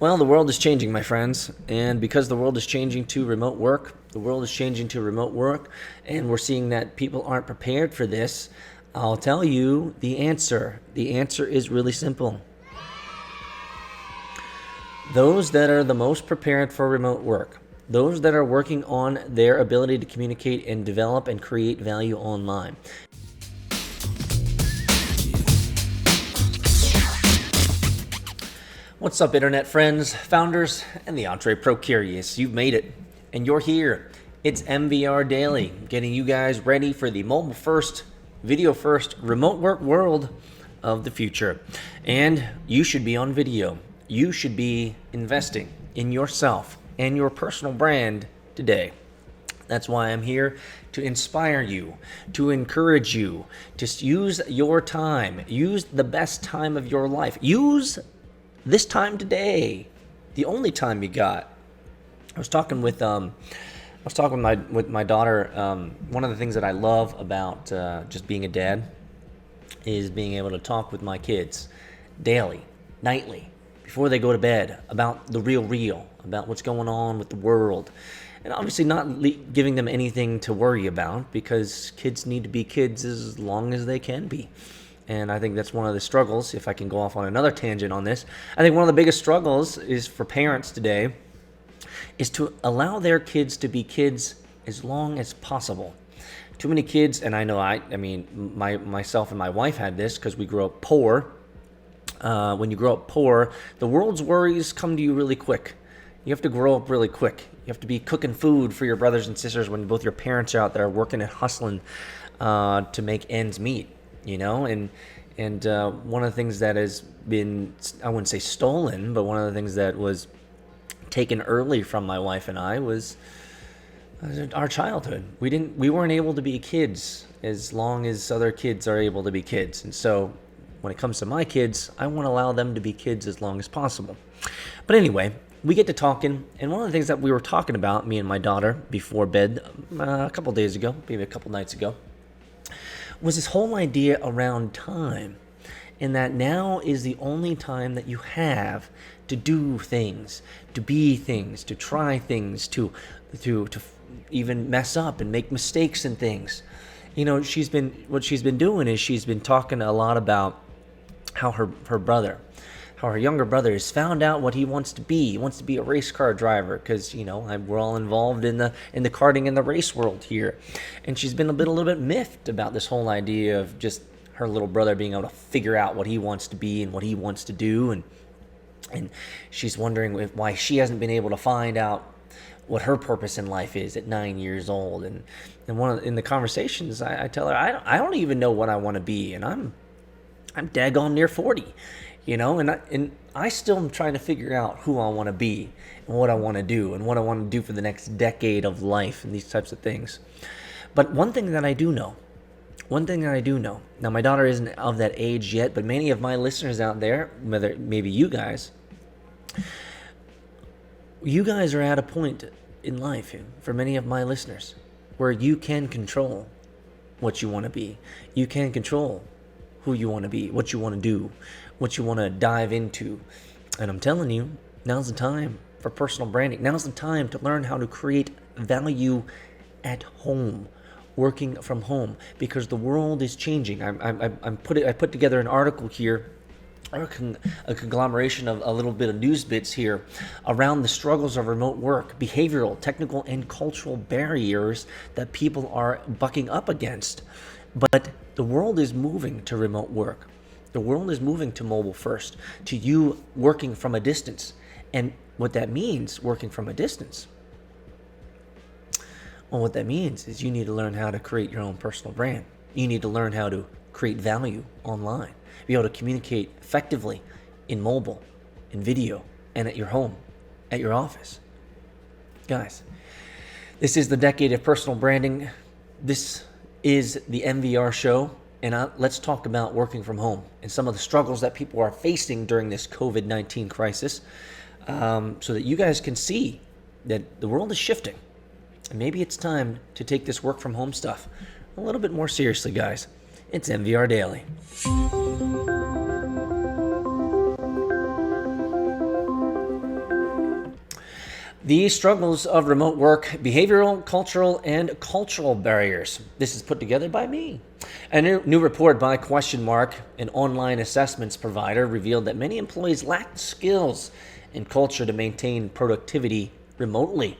Well, the world is changing, my friends, and because the world is changing to remote work, and we're seeing that people aren't prepared for this, I'll tell you the answer. The answer is really simple. Those that are the most prepared for remote work, those that are working on their ability to communicate and develop and create value online. What's up, internet friends, founders, and the entre-pro-curious? You've made it, and you're here. It's MVR Daily, getting you guys ready for the mobile-first, video-first, remote work world of the future. And you should be on video. You should be investing in yourself and your personal brand today. That's why I'm here to inspire you, to encourage you, to use your time. Use the best time of your life. Use this time today, the only time you got. I was talking with my daughter. One of the things that I love about just being a dad is being able to talk with my kids daily, nightly, before they go to bed about the real, about what's going on with the world. And obviously not giving them anything to worry about, because kids need to be kids as long as they can be. And I think that's one of the struggles, if I can go off on another tangent on this. I think one of the biggest struggles is for parents today is to allow their kids to be kids as long as possible. Too many kids, and I know myself and my wife had this because we grew up poor. When you grow up poor, the world's worries come to you really quick. You have to grow up really quick. You have to be cooking food for your brothers and sisters when both your parents are out there working and hustling to make ends meet. You know, and one of the things that has been, I wouldn't say stolen, but one of the things that was taken early from my wife and I was our childhood. We weren't able to be kids as long as other kids are able to be kids. And so when it comes to my kids, I want to allow them to be kids as long as possible. But anyway, we get to talking, and one of the things that we were talking about, me and my daughter, before bed a couple days ago, maybe a couple nights ago, was this whole idea around time, and that now is the only time that you have to do things, to be things, to try things, to even mess up and make mistakes and things. You know, what she's been doing is she's been talking a lot about how her younger brother has found out what he wants to be. He wants to be a race car driver because, you know, we're all involved in the karting and the race world here. And she's been a little bit miffed about this whole idea of just her little brother being able to figure out what he wants to be and what he wants to do. And she's wondering why she hasn't been able to find out what her purpose in life is at 9 years old. And in the conversations, I tell her, I don't even know what I want to be. And I'm daggone near 40. You know, and I still am trying to figure out who I want to be and what I want to do and what I want to do for the next decade of life and these types of things. But one thing that I do know, now my daughter isn't of that age yet, but many of my listeners out there, whether maybe you guys are at a point in life, for many of my listeners, where you can control what you want to be. You can control who you want to be, what you want to do, what you want to dive into. And I'm telling you, now's the time for personal branding. Now's the time to learn how to create value at home, working from home, because the world is changing. I put together an article here, or a conglomeration of a little bit of news bits here around the struggles of remote work, behavioral, technical, and cultural barriers that people are bucking up against. But the world is moving to remote work. The world is moving to mobile first, to you working from a distance. And what that means, working from a distance, well, what that means is you need to learn how to create your own personal brand. You need to learn how to create value online, be able to communicate effectively in mobile, in video, and at your home, at your office. Guys, this is the decade of personal branding. This is the MVR show. And let's talk about working from home and some of the struggles that people are facing during this COVID-19 crisis, so that you guys can see that the world is shifting. And maybe it's time to take this work from home stuff a little bit more seriously, guys. It's MVR Daily. The struggles of remote work, behavioral, cultural, and cultural barriers. This is put together by me. A new report by Question Mark, an online assessments provider, revealed that many employees lack skills and culture to maintain productivity remotely.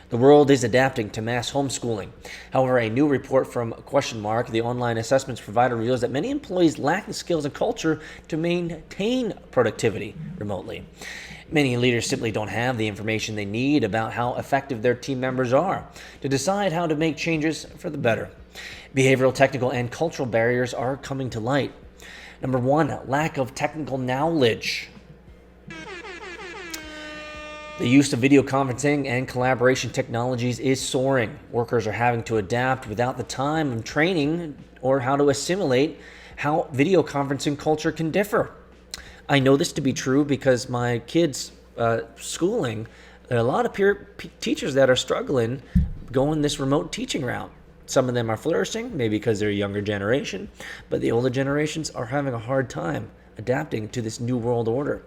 The world is adapting to mass homeschooling. However, a new report from Question Mark, the online assessments provider, reveals that many employees lack the skills and culture to maintain productivity remotely. Many leaders simply don't have the information they need about how effective their team members are to decide how to make changes for the better. Behavioral, technical, and cultural barriers are coming to light. Number one, lack of technical knowledge. The use of video conferencing and collaboration technologies is soaring. Workers are having to adapt without the time and training or how to assimilate how video conferencing culture can differ. I know this to be true because my kids' schooling, there are a lot of teachers that are struggling going this remote teaching route. Some of them are flourishing, maybe because they're a younger generation, but the older generations are having a hard time adapting to this new world order.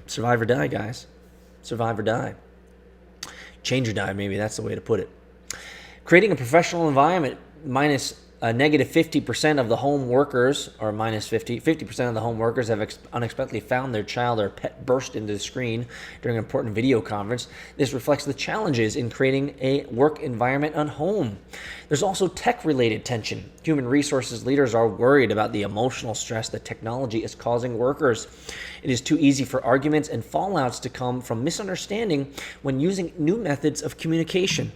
Survive or die, guys. Survive or die. Change or die, maybe that's the way to put it. Creating a professional environment, minus negative 50% of the home workers, or minus 50% of the home workers have unexpectedly found their child or pet burst into the screen during an important video conference. This reflects the challenges in creating a work environment at home. There's also tech-related tension. Human resources leaders are worried about the emotional stress that technology is causing workers. It is too easy for arguments and fallouts to come from misunderstanding when using new methods of communication.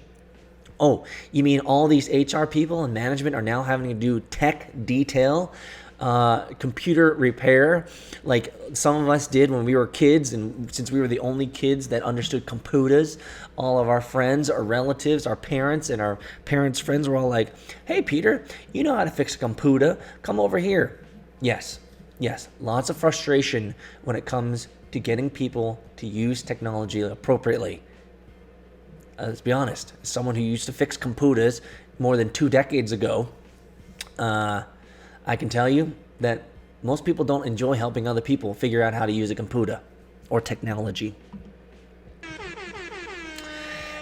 Oh, you mean all these HR people and management are now having to do tech detail, computer repair, like some of us did when we were kids, and since we were the only kids that understood computers, all of our friends, our relatives, our parents, and our parents' friends were all like, "Hey, Peter, you know how to fix a computer. Come over here." Yes, lots of frustration when it comes to getting people to use technology appropriately. Let's be honest, as someone who used to fix computers more than 2 decades ago, I can tell you that most people don't enjoy helping other people figure out how to use a computer or technology.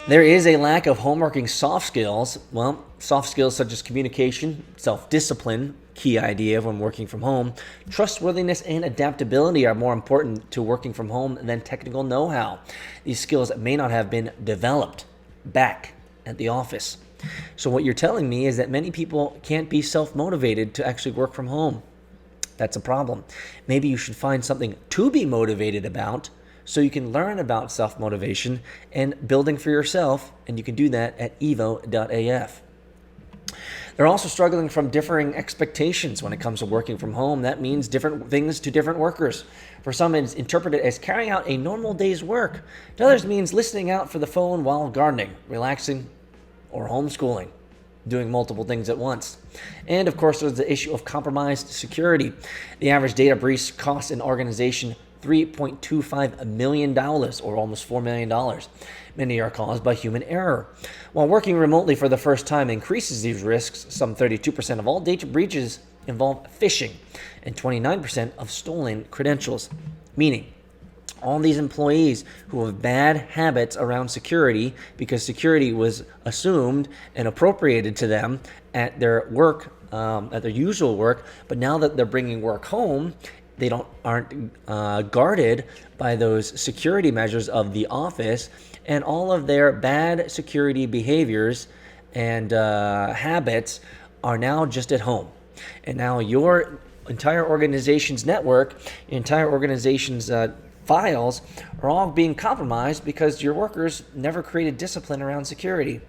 There is a lack of homeworking soft skills. Well, soft skills such as communication, self-discipline, key idea when working from home, trustworthiness and adaptability are more important to working from home than technical know-how. These skills may not have been developed back at the office. So what you're telling me is that many people can't be self-motivated to actually work from home. That's a problem. Maybe you should find something to be motivated about so you can learn about self-motivation and building for yourself, and you can do that at evo.af. They're also struggling from differing expectations when it comes to working from home. That means different things to different workers. For some, it's interpreted as carrying out a normal day's work. To others, means listening out for the phone while gardening, relaxing, or homeschooling, doing multiple things at once. And of course, there's the issue of compromised security. The average data breach costs an organization $3.25 million, or almost $4 million. Many are caused by human error. While working remotely for the first time increases these risks, some 32% of all data breaches involve phishing and 29% of stolen credentials. Meaning, all these employees who have bad habits around security because security was assumed and appropriated to them at their work, at their usual work, but now that they're bringing work home, they aren't guarded by those security measures of the office, and all of their bad security behaviors and habits are now just at home. And now your entire organization's network, your entire organization's files are all being compromised because your workers never created discipline around security.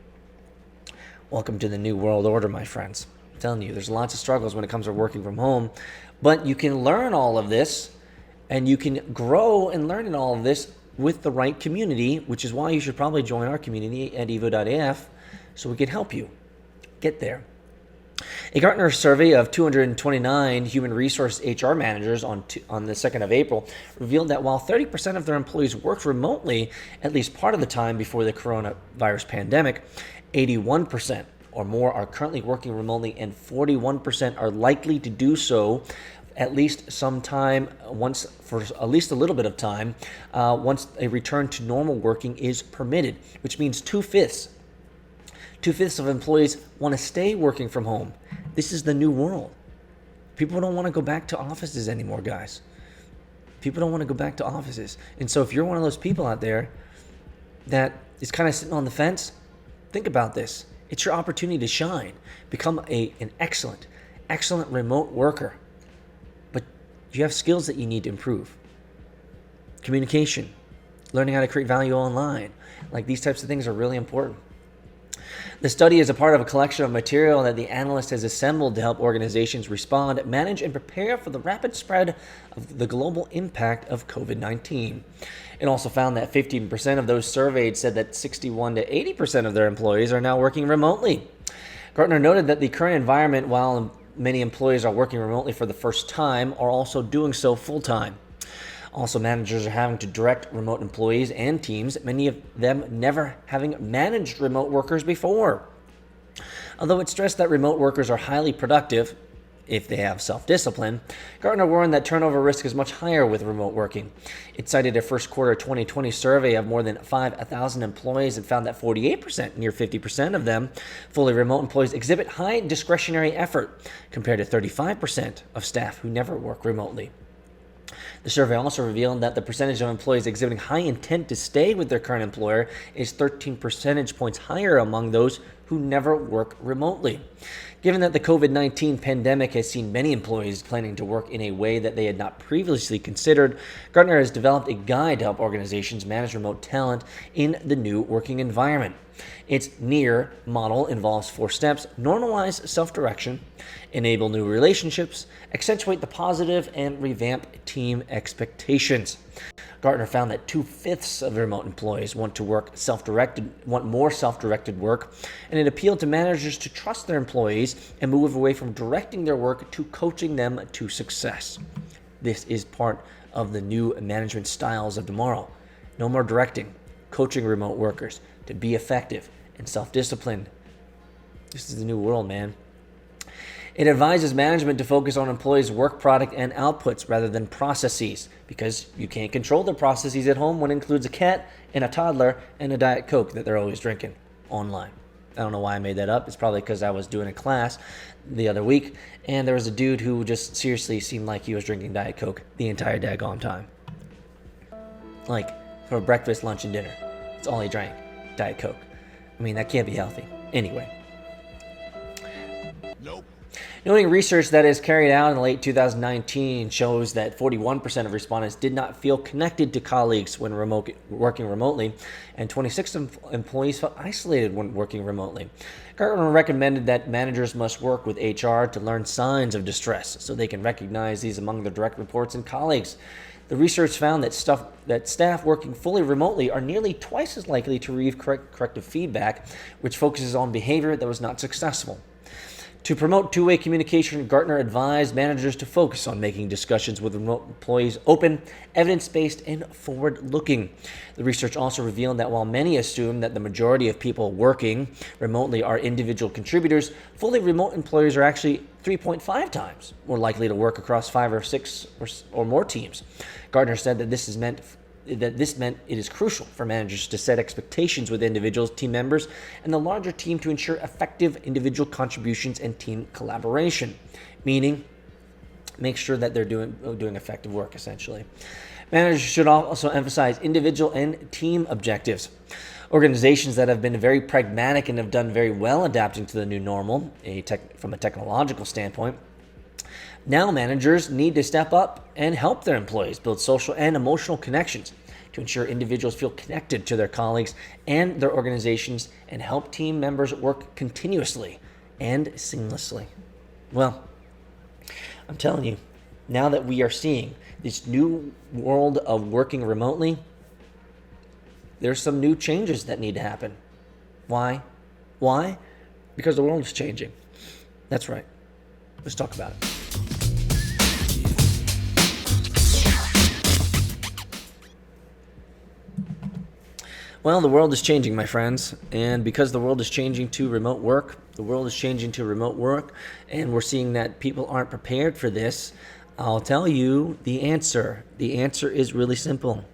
Welcome to the new world order, my friends. I'm telling you, there's lots of struggles when it comes to working from home, but you can learn all of this and you can grow and learn in all of this with the right community, which is why you should probably join our community at evo.af so we can help you get there. A Gartner survey of 229 human resource HR managers on the 2nd of April revealed that while 30% of their employees worked remotely at least part of the time before the coronavirus pandemic, 81% or more are currently working remotely, and 41% are likely to do so at least some time, once for at least a little bit of time, once a return to normal working is permitted, which means two-fifths of employees want to stay working from home. This is the new world. People don't want to go back to offices anymore, guys. People don't want to go back to offices. And so if you're one of those people out there that is kind of sitting on the fence, think about this. It's your opportunity to shine. Become an excellent remote worker. But you have skills that you need to improve. Communication, learning how to create value online. Like, these types of things are really important. The study is a part of a collection of material that the analyst has assembled to help organizations respond, manage, and prepare for the rapid spread of the global impact of COVID-19. It also found that 15% of those surveyed said that 61 to 80% of their employees are now working remotely. Gartner noted that the current environment, while many employees are working remotely for the first time, are also doing so full-time. Also, managers are having to direct remote employees and teams, many of them never having managed remote workers before. Although it stressed that remote workers are highly productive if they have self-discipline, Gartner warned that turnover risk is much higher with remote working. It cited a first quarter 2020 survey of more than 5,000 employees and found that 48%, near 50% of them, fully remote employees exhibit high discretionary effort, compared to 35% of staff who never work remotely. The survey also revealed that the percentage of employees exhibiting high intent to stay with their current employer is 13 percentage points higher among those who never work remotely. Given that the COVID-19 pandemic has seen many employees planning to work in a way that they had not previously considered, Gartner has developed a guide to help organizations manage remote talent in the new working environment. Its NEAR model involves 4 steps: normalize self-direction, enable new relationships, accentuate the positive, and revamp team expectations. Gartner found that 2/5 of remote employees want more self-directed work, and it appealed to managers to trust their employees and move away from directing their work to coaching them to success. This is part of the new management styles of tomorrow. No more directing, coaching remote workers to be effective and self-disciplined. This is the new world, man. It advises management to focus on employees' work product and outputs rather than processes, because you can't control their processes at home when it includes a cat and a toddler and a Diet Coke that they're always drinking online. I don't know why I made that up. It's probably because I was doing a class the other week, and there was a dude who just seriously seemed like he was drinking Diet Coke the entire daggone time. Like, for breakfast, lunch, and dinner. That's all he drank, Diet Coke. I mean, that can't be healthy. Anyway. Nope. Noting research that is carried out in late 2019 shows that 41% of respondents did not feel connected to colleagues when working remotely, and 26 employees felt isolated when working remotely. Gartner recommended that managers must work with HR to learn signs of distress so they can recognize these among their direct reports and colleagues. The research found that staff working fully remotely are nearly twice as likely to receive corrective feedback, which focuses on behavior that was not successful. To promote two-way communication, Gartner advised managers to focus on making discussions with remote employees open, evidence-based, and forward-looking. The research also revealed that while many assume that the majority of people working remotely are individual contributors, fully remote employers are actually 3.5 times more likely to work across 5 or 6 or more teams. Gartner said that this meant it is crucial for managers to set expectations with individuals, team members, and the larger team to ensure effective individual contributions and team collaboration, meaning make sure that they're doing effective work, essentially. Managers should also emphasize individual and team objectives. Organizations that have been very pragmatic and have done very well adapting to the new normal from a technological standpoint, now managers need to step up and help their employees build social and emotional connections to ensure individuals feel connected to their colleagues and their organizations, and help team members work continuously and seamlessly. Well, I'm telling you, now that we are seeing this new world of working remotely, there's some new changes that need to happen. Why? Because the world is changing. That's right. Let's talk about it. Well, the world is changing, my friends, and because the world is changing to remote work, and we're seeing that people aren't prepared for this. I'll tell you the answer. The answer is really simple.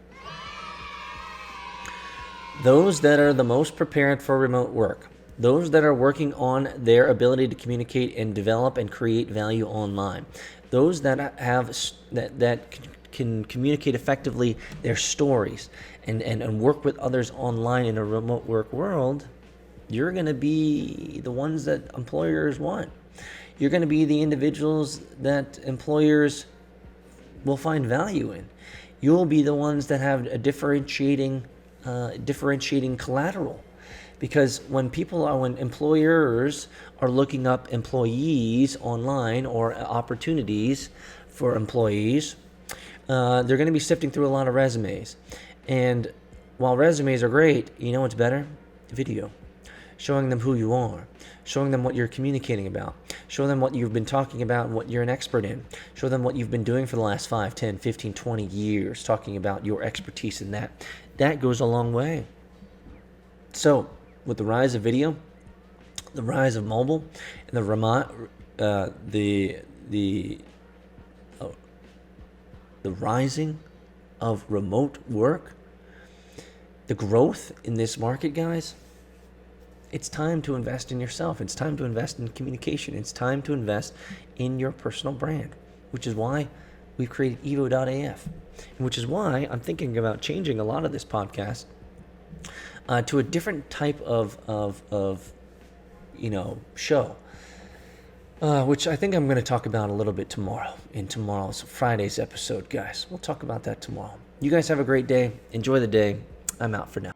Those that are the most prepared for remote work, those that are working on their ability to communicate and develop and create value online, those that have that can communicate effectively their stories and work with others online in a remote work world, you're going to be the ones that employers want. You're going to be the individuals that employers will find value in. You'll be the ones that have a differentiating collateral, because when employers are looking up employees online or opportunities for employees, they're going to be sifting through a lot of resumes. And while resumes are great, you know what's better? Video. Showing them who you are, showing them what you're communicating about, show them what you've been talking about and what you're an expert in, show them what you've been doing for the last 5, 10, 15, 20 years, talking about your expertise in that. That goes a long way. So, with the rise of video, the rise of mobile, and the rising of remote work, the growth in this market, guys, it's time to invest in yourself. It's time to invest in communication. It's time to invest in your personal brand, which is why we've created evo.af, and which is why I'm thinking about changing a lot of this podcast to a different type of show, which I think I'm going to talk about a little bit tomorrow in tomorrow's Friday's episode, guys. We'll talk about that tomorrow. You guys have a great day. Enjoy the day. I'm out for now.